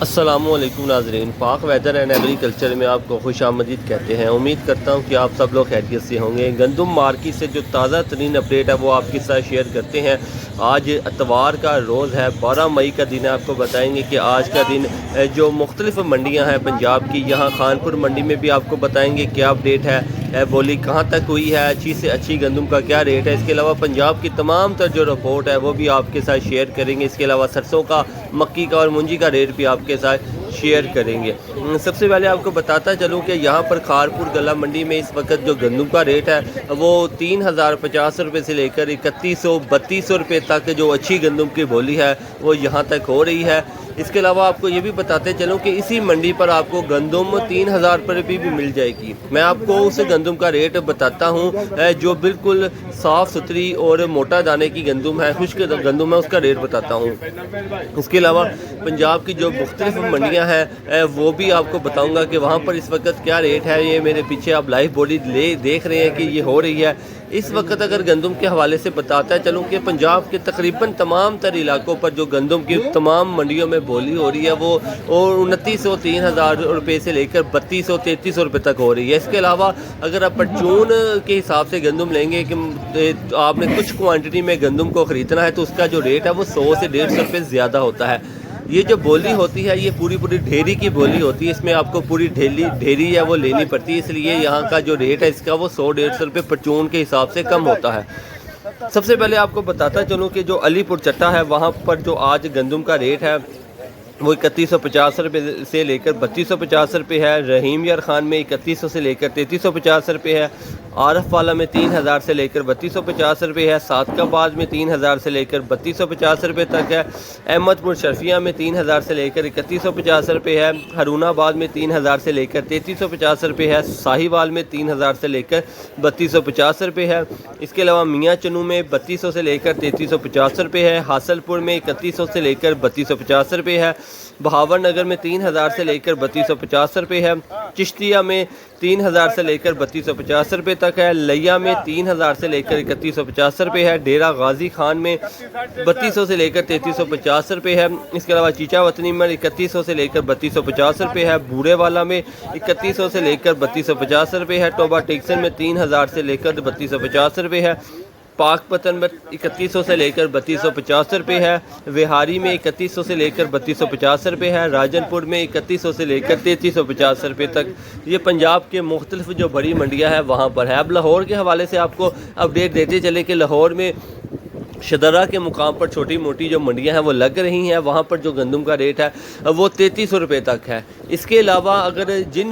अस्सलामुअलैकुम नाज़रीन, पाक वेदर एंड एग्रीकल्चर में आपको खुश आमदीद कहते हैं। उम्मीद करता हूं कि आप सब लोग खैरियत से होंगे। गंदम मार्केट से जो ताज़ा तरीन अपडेट है वो आपके साथ शेयर करते हैं। आज इतवार का रोज़ है, 12 मई का दिन है। आपको बताएंगे कि आज का दिन जो मुख्तलिफ मंडियां हैं पंजाब की, यहाँ खानपुर मंडी में भी आपको बताएंगे क्या अपडेट है, बोली कहाँ तक हुई है, अच्छी से अच्छी गंदम का क्या रेट है। इसके अलावा पंजाब की तमाम तर जो रिपोर्ट है वो भी आपके साथ शेयर करेंगे। इसके अलावा सरसों का, मक्की का और मुंजी का रेट भी आपके साथ शेयर करेंगे। सबसे पहले आपको बताता चलूँ कि यहाँ पर खारपुर गला मंडी में इस वक्त जो गंदम का रेट है वो 3050 रुपये से लेकर 3100-3200 रुपये तक जो अच्छी गंदम की बोली है वो यहाँ तक हो रही है। इसके अलावा आपको ये भी बताते चलूँ कि इसी मंडी पर आपको गंदम 3000 रुपये भी मिल जाएगी। मैं आपको उस गंदम का रेट बताता हूँ जो बिल्कुल साफ़ सुथरी और मोटा दाने की गंदम है, खुश्क गंदम है, उसका रेट बताता हूँ। इसके अलावा पंजाब की जो मुख्तलिफ मंडियाँ हैं वो भी आपको बताऊँगा कि वहाँ पर इस वक्त क्या रेट है। ये मेरे पीछे आप लाइव बॉडी देख रहे हैं कि ये हो रही है इस वक्त। अगर गंदम के हवाले से बताता चलूँ कि पंजाब के तकरीबन तमाम तर इलाकों पर जो गंदम की तमाम मंडियों में बोली हो रही है वो 2900-3000 रुपये से लेकर 3200-3300 रुपये तक हो रही है। इसके अलावा अगर आप परचून के हिसाब से गंदम लेंगे कि आपने कुछ क्वांटिटी में गंदम को ख़रीदना है तो उसका जो रेट है वो 100 से 150 रुपये ज़्यादा होता है। ये जो बोली होती है ये पूरी ढेरी की बोली होती है, इसमें आपको पूरी ढेरी है वो लेनी पड़ती है, इसलिए यहाँ का जो रेट है इसका वो 100-150 रुपये परचून के हिसाब से कम होता है। सबसे पहले आपको बताता चलूँ कि जो अलीपुर चट्टा है वहाँ पर जो आज गंदम का रेट है वो 3150 रुपये से लेकर 3250 रुपये है। रहीम यार खान में 3100 से लेकर 3350 रुपये है। आरफ वाला में 3000 से लेकर 3250 रुपये है। सादकाबाद में 3000 से लेकर 3250 रुपये तक है। अहमदपुर शर्फिया में 3000 से लेकर 3150 रुपये है। हरुणाबाद में 3000 से लेकर 3350 रुपये है। साहिवाल में 3000 से लेकर 3250 रुपये है। इसके अलावा मियाँ चनू में 3200 से लेकर 3350 रुपये है। हासलपुर में 3100 से लेकर 3250 रुपये है। बहावर नगर में 3000 से लेकर 3250 रुपये है। चिश्तिया में 3000 से लेकर 3250 रुपये तक है। लिया में 3000 से लेकर 3150 रुपये है। डेरा गाजी खान में 3200 से लेकर 3350 रुपये है। इसके अलावा चीचा वतनी में 3100 से लेकर 3250 रुपये है। बूढ़े वाला में 3100 से लेकर 3250 रुपये है। टोबा टेक्सन में 3000 से लेकर 3250 रुपये है। पाक पतन में 3100 से लेकर 3250 रुपये है। विहारी में 3100 से लेकर 3250 रुपये है। राजनपुर में 3100 से लेकर 3350 रुपये तक ये पंजाब के मुख्तलिफ जो बड़ी मंडियां हैं वहाँ पर है। अब लाहौर के हवाले से आपको अपडेट देते चले कि लाहौर में शदरा के मुकाम पर छोटी मोटी जो मंडियां हैं वो लग रही हैं, वहाँ पर जो गंदम का रेट है वो 3300 रुपये तक है। इसके अलावा अगर जिन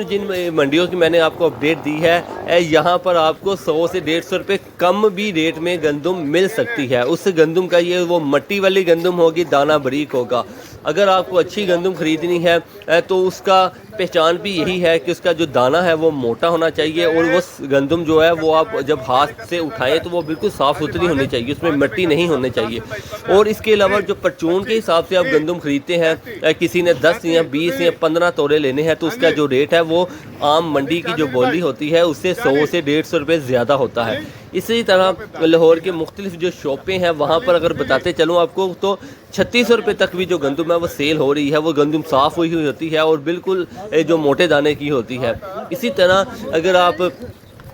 मंडियों की मैंने आपको अपडेट दी है यहाँ पर आपको 100 से 150 रुपये कम भी रेट में गंदम मिल सकती है। उस गंदम का ये वो मट्टी वाली गंदम होगी, दाना बारीक होगा। अगर आपको अच्छी गंदम ख़रीदनी है तो उसका पहचान भी यही है कि उसका जो दाना है वो मोटा होना चाहिए और वो गंदम जो है वो आप जब हाथ से उठाएं तो वो बिल्कुल साफ़ सुथरी होनी चाहिए, उसमें मिट्टी नहीं होनी चाहिए। और इसके अलावा जो परचून के हिसाब से आप गंदम खरीदते हैं, किसी ने 10 या 20 या 15 तोड़े लेने हैं तो उसका जो रेट है वो आम मंडी की जो बोली होती है उससे 100 से 150 रुपये ज़्यादा होता है। इसी तरह लाहौर के मुख्तलिफ जो शॉपें हैं वहाँ पर अगर बताते चलूँ आपको तो 3600 रुपये तक भी जो गंदम है वो सेल हो रही है। वो गंदम साफ़ हुई होती है और बिल्कुल जो मोटे दाने की होती है। इसी तरह अगर आप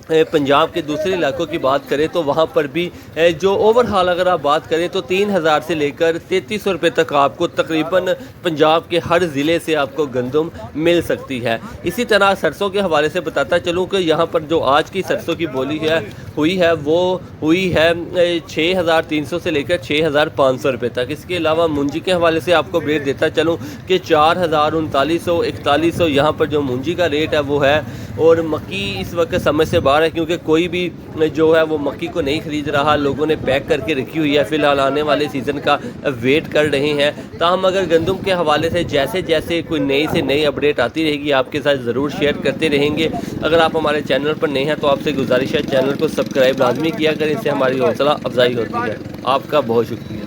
पंजाब के दूसरे इलाकों की बात करें तो वहाँ पर भी जो ओवरऑल अगर आप बात करें तो 3000 से लेकर 3300 रुपये तक आपको तकरीबन पंजाब के हर ज़िले से आपको गंदम मिल सकती है। इसी तरह सरसों के हवाले से बताता चलूँ कि यहाँ पर जो आज की सरसों की बोली हुई है वो हुई है 6300 से लेकर 6500 रुपये तक। इसके अलावा मुंजी के हवाले से आपको रेट देता चलूँ कि 4000, 3900, 4100 यहाँ पर जो मुंजी का रेट है वो है। और मक्की इस वक्त समझ से बाहर है क्योंकि कोई भी जो है वो मक्की को नहीं ख़रीद रहा, लोगों ने पैक करके रखी हुई है, फ़िलहाल आने वाले सीज़न का वेट कर रहे हैं। ताहम अगर गंदम के हवाले से जैसे जैसे कोई नई से नई अपडेट आती रहेगी आपके साथ ज़रूर शेयर करते रहेंगे। अगर आप हमारे चैनल पर नए हैं तो आपसे गुजारिश है चैनल को सब्सक्राइब लाजमी किया करें, इससे हमारी हौसला अफजाई होती है। आपका बहुत शुक्रिया।